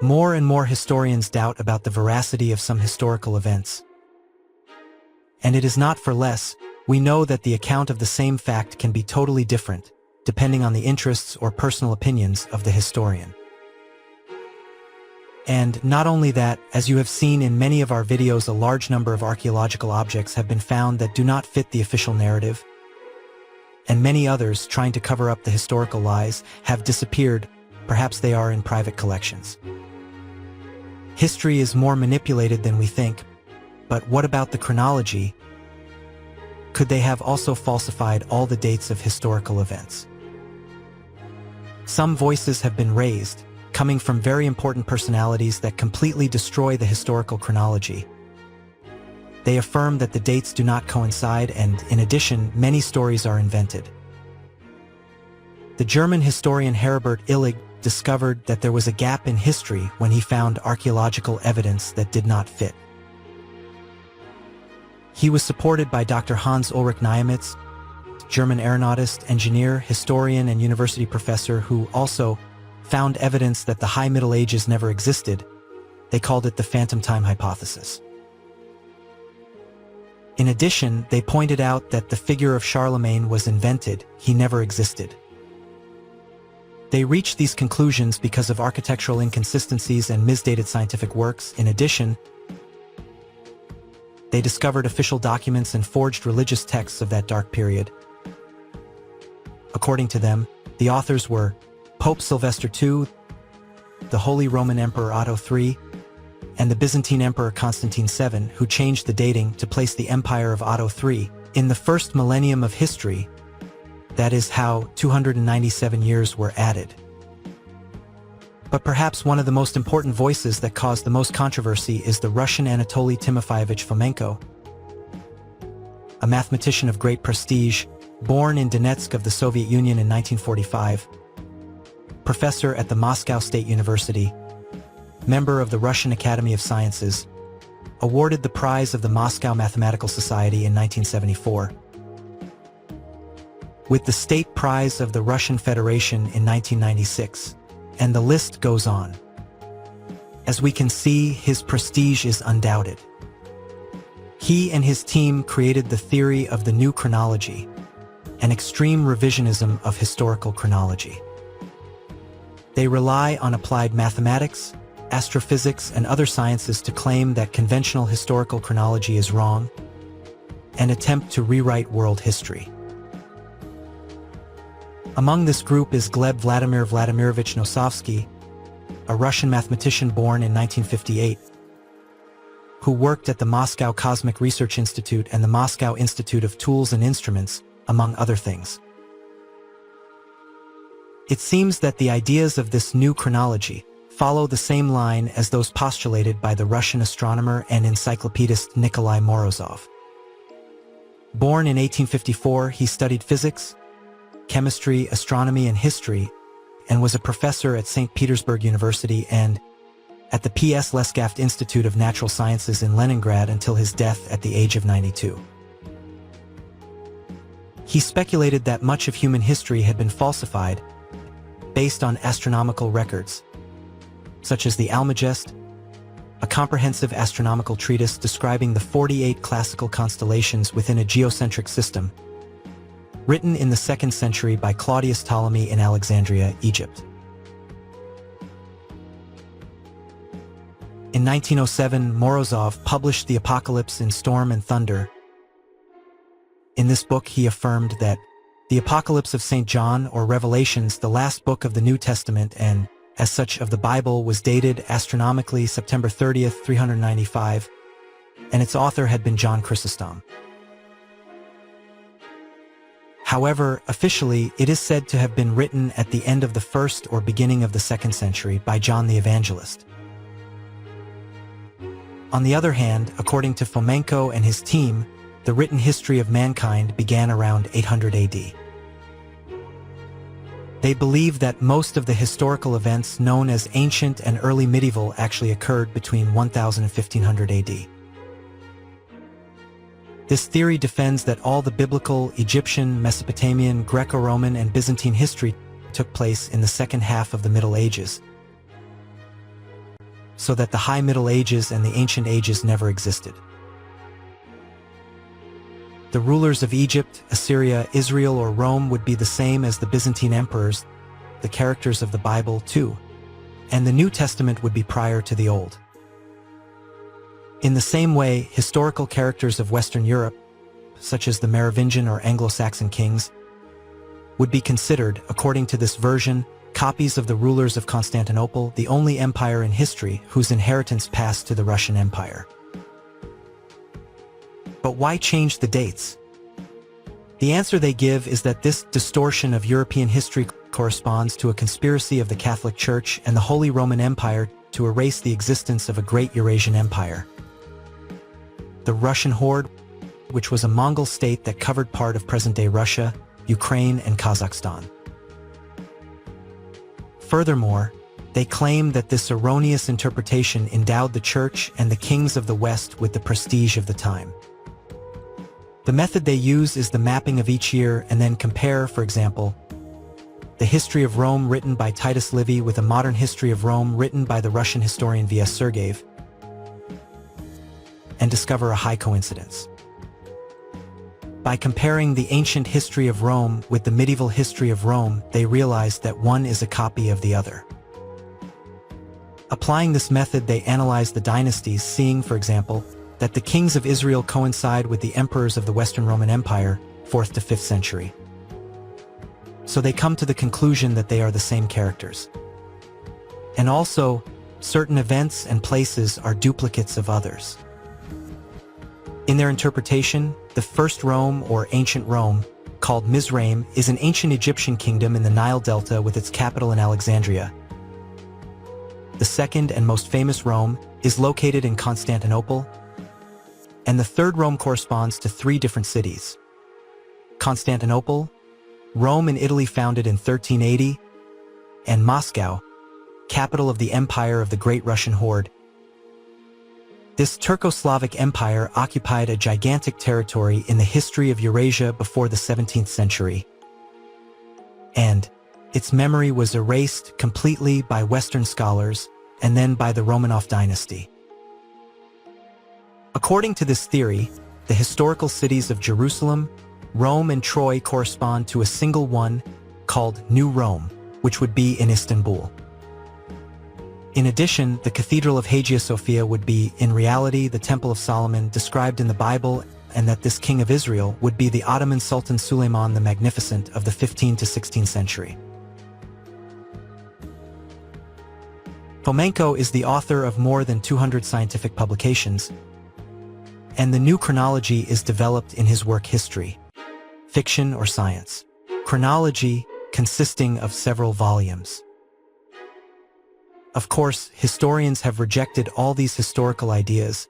More and more historians doubt about the veracity of some historical events. And it is not for less, we know that the account of the same fact can be totally different, depending on the interests or personal opinions of the historian. And not only that, as you have seen in many of our videos, a large number of archaeological objects have been found that do not fit the official narrative, and many others, trying to cover up the historical lies, have disappeared. Perhaps they are in private collections. History is more manipulated than we think, but what about the chronology? Could they have also falsified all the dates of historical events? Some voices have been raised, coming from very important personalities that completely destroy the historical chronology. They affirm that the dates do not coincide, and, in addition, many stories are invented. The German historian Herbert Illig discovered that there was a gap in history when he found archaeological evidence that did not fit. He was supported by Dr. Hans Ulrich Niemitz, German aeronautist, engineer, historian, and university professor who also found evidence that the High Middle Ages never existed. They called it the phantom time hypothesis. In addition, they pointed out that the figure of Charlemagne was invented, he never existed. They reached these conclusions because of architectural inconsistencies and misdated scientific works. In addition, they discovered official documents and forged religious texts of that dark period. According to them, the authors were Pope Sylvester II, the Holy Roman Emperor Otto III, and the Byzantine Emperor Constantine VII, who changed the dating to place the Empire of Otto III in the first millennium of history. That is how 297 years were added. But perhaps one of the most important voices that caused the most controversy is the Russian Anatoly Timofeyevich Fomenko, a mathematician of great prestige, born in Donetsk of the Soviet Union in 1945, professor at the Moscow State University, member of the Russian Academy of Sciences, awarded the prize of the Moscow Mathematical Society in 1974, with the State Prize of the Russian Federation in 1996, and the list goes on. As we can see, his prestige is undoubted. He and his team created the theory of the new chronology, an extreme revisionism of historical chronology. They rely on applied mathematics, astrophysics, and other sciences to claim that conventional historical chronology is wrong, and attempt to rewrite world history. Among this group is Gleb Vladimir Vladimirovich Nosovsky, a Russian mathematician born in 1958, who worked at the Moscow Cosmic Research Institute and the Moscow Institute of Tools and Instruments, among other things. It seems that the ideas of this new chronology follow the same line as those postulated by the Russian astronomer and encyclopedist Nikolai Morozov. Born in 1854, he studied physics, chemistry, astronomy, and history, and was a professor at St. Petersburg University and at the P.S. Leskaft Institute of Natural Sciences in Leningrad until his death at the age of 92. He speculated that much of human history had been falsified based on astronomical records, such as the Almagest, a comprehensive astronomical treatise describing the 48 classical constellations within a geocentric system, written in the 2nd century by Claudius Ptolemy in Alexandria, Egypt. In 1907, Morozov published The Apocalypse in Storm and Thunder. In this book, he affirmed that the Apocalypse of St. John, or Revelations, the last book of the New Testament and, as such, of the Bible, was dated astronomically September 30th, 395, and its author had been John Chrysostom. However, officially, it is said to have been written at the end of the 1st or beginning of the 2nd century by John the Evangelist. On the other hand, according to Fomenko and his team, the written history of mankind began around 800 AD. They believe that most of the historical events known as ancient and early medieval actually occurred between 1000 and 1500 AD. This theory defends that all the biblical, Egyptian, Mesopotamian, Greco-Roman, and Byzantine history took place in the second half of the Middle Ages. so that the High Middle Ages and the Ancient Ages never existed. The rulers of Egypt, Assyria, Israel, or Rome would be the same as the Byzantine emperors, the characters of the Bible too, and the New Testament would be prior to the Old. In the same way, historical characters of Western Europe, such as the Merovingian or Anglo-Saxon kings, would be considered, according to this version, copies of the rulers of Constantinople, the only empire in history whose inheritance passed to the Russian Empire. But why change the dates? The answer they give is that this distortion of European history corresponds to a conspiracy of the Catholic Church and the Holy Roman Empire to erase the existence of a great Eurasian empire. The Russian Horde, which was a Mongol state that covered part of present-day Russia, Ukraine, and Kazakhstan. Furthermore, they claim that this erroneous interpretation endowed the Church and the kings of the West with the prestige of the time. The method they use is the mapping of each year and then compare, for example, the history of Rome written by Titus Livy with a modern history of Rome written by the Russian historian V.S. Sergeyev, and discover a high coincidence. By comparing the ancient history of Rome with the medieval history of Rome, they realize that one is a copy of the other. Applying this method, they analyze the dynasties, seeing, for example, that the kings of Israel coincide with the emperors of the Western Roman Empire, 4th to 5th century. So they come to the conclusion that they are the same characters. And also, certain events and places are duplicates of others. In their interpretation, the first Rome, or ancient Rome, called Mizraim, is an ancient Egyptian kingdom in the Nile Delta with its capital in Alexandria. The second and most famous Rome is located in Constantinople, and the third Rome corresponds to 3 different cities: Constantinople, Rome in Italy founded in 1380, and Moscow, capital of the Empire of the Great Russian Horde. This Turco-Slavic empire occupied a gigantic territory in the history of Eurasia before the 17th century, and its memory was erased completely by Western scholars and then by the Romanov dynasty. According to this theory, the historical cities of Jerusalem, Rome, and Troy correspond to a single one called New Rome, which would be in Istanbul. In addition, the Cathedral of Hagia Sophia would be, in reality, the Temple of Solomon described in the Bible, and that this king of Israel would be the Ottoman Sultan Suleiman the Magnificent of the 15th to 16th century. Fomenko is the author of more than 200 scientific publications, and the new chronology is developed in his work History, Fiction or Science. Chronology consisting of several volumes. Of course, historians have rejected all these historical ideas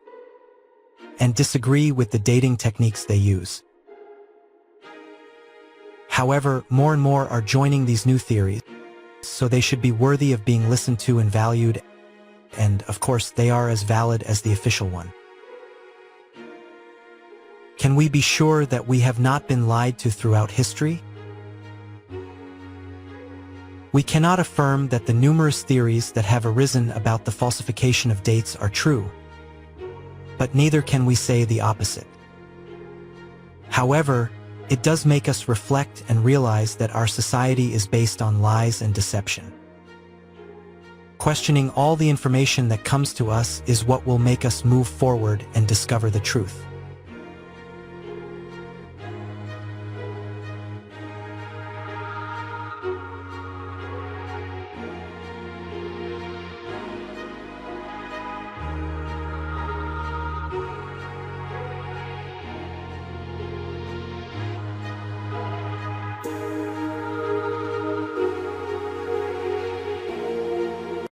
and disagree with the dating techniques they use. However, more and more are joining these new theories, so they should be worthy of being listened to and valued, and of course they are as valid as the official one. Can we be sure that we have not been lied to throughout history? We cannot affirm that the numerous theories that have arisen about the falsification of dates are true, but neither can we say the opposite. However, it does make us reflect and realize that our society is based on lies and deception. Questioning all the information that comes to us is what will make us move forward and discover the truth.